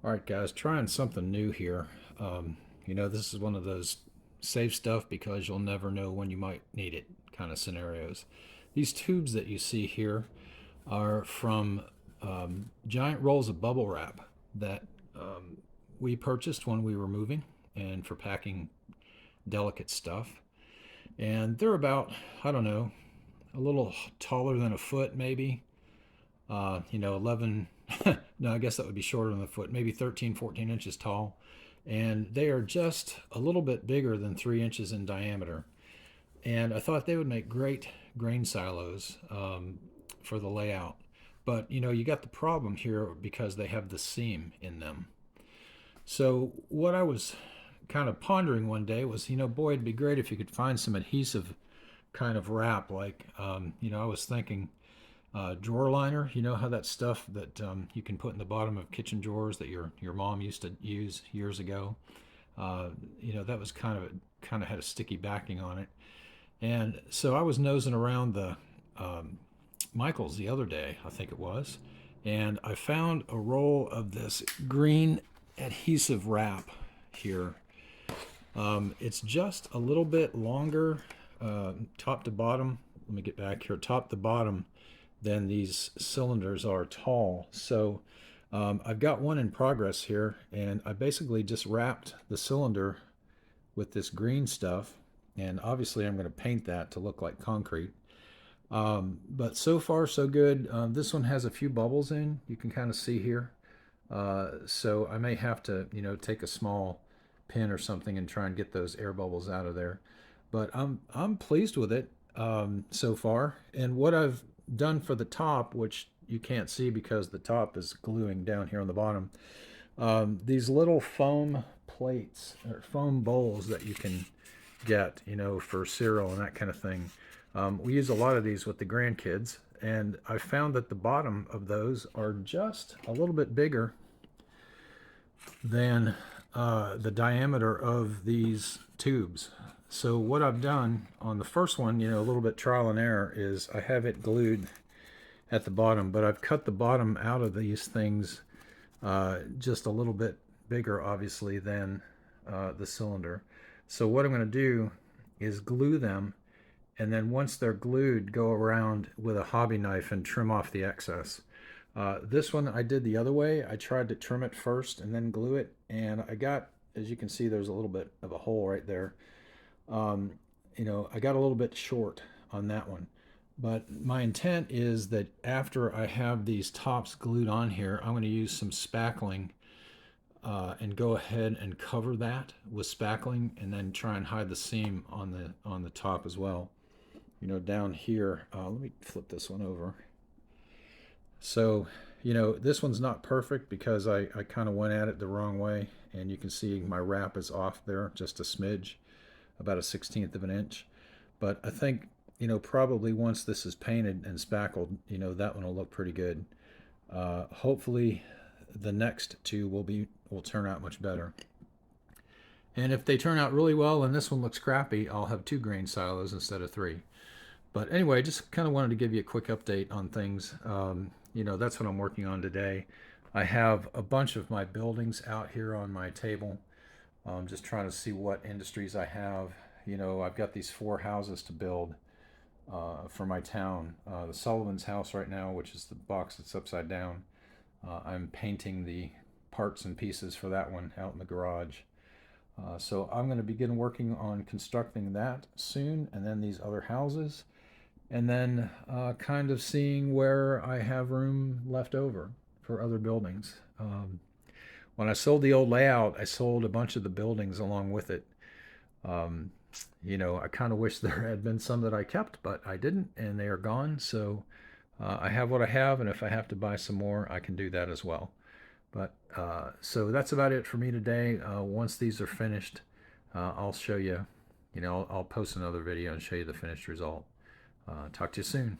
All right, guys, trying something new here. This is one of those save stuff because you'll never know when you might need it kind of scenarios. These tubes that you see here are from giant rolls of bubble wrap that um, we purchased when we were moving and for packing delicate stuff. And they're about, I don't know, a little taller than a foot, maybe. 11, no, I guess that would be shorter than the foot, maybe 13, 14 inches tall. And they are just a little bit bigger than 3 inches in diameter. And I thought they would make great grain silos for the layout. But, you got the problem here because they have the seam in them. So what I was kind of pondering one day was, boy, it'd be great if you could find some adhesive kind of wrap. Like, I was thinking drawer liner. You know how that stuff that you can put in the bottom of kitchen drawers that your mom used to use years ago. That was kind of had a sticky backing on it. And so I was nosing around the Michaels the other day, I think it was, and I found a roll of this green adhesive wrap here. It's just a little bit longer, top to bottom. Let me get back here, top to bottom, than these cylinders are tall. So I've got one in progress here, and I basically just wrapped the cylinder with this green stuff, and obviously I'm going to paint that to look like concrete. But so far so good. This one has a few bubbles in, you can kind of see here. So I may have to, take a small pin or something and try and get those air bubbles out of there. But I'm pleased with it so far. And what I've done for the top, which you can't see because the top is gluing down here on the bottom, these little foam plates or foam bowls that you can get, for cereal and that kind of thing. We use a lot of these with the grandkids, and I found that the bottom of those are just a little bit bigger than the diameter of these tubes. So what I've done on the first one, a little bit trial and error, is I have it glued at the bottom, but I've cut the bottom out of these things just a little bit bigger, obviously, than the cylinder. So what I'm going to do is glue them, and then once they're glued, go around with a hobby knife and trim off the excess. This one I did the other way. I tried to trim it first and then glue it, and I got, as you can see, there's a little bit of a hole right there. I got a little bit short on that one. But my intent is that after I have these tops glued on here, I'm going to use some spackling and go ahead and cover that with spackling, and then try and hide the seam on the top as well. Down here, let me flip this one over. So, this one's not perfect because I kind of went at it the wrong way, and you can see my wrap is off there just a smidge, about a 1/16 of an inch. But I think, probably once this is painted and spackled, that one will look pretty good. Hopefully the next two will turn out much better. And if they turn out really well and this one looks crappy, I'll have 2 grain silos instead of 3. But anyway, just kind of wanted to give you a quick update on things. That's what I'm working on today. I have a bunch of my buildings out here on my table. I'm just trying to see what industries I have. I've got these 4 houses to build for my town. The Sullivan's house right now, which is the box that's upside down. I'm painting the parts and pieces for that one out in the garage. So I'm going to begin working on constructing that soon, and then these other houses, and then kind of seeing where I have room left over for other buildings. When I sold the old layout, I sold a bunch of the buildings along with it. I kind of wish there had been some that I kept, but I didn't, and they are gone. So I have what I have, and if I have to buy some more, I can do that as well. But so that's about it for me today. Once these are finished, I'll show you, I'll post another video and show you the finished result. Talk to you soon.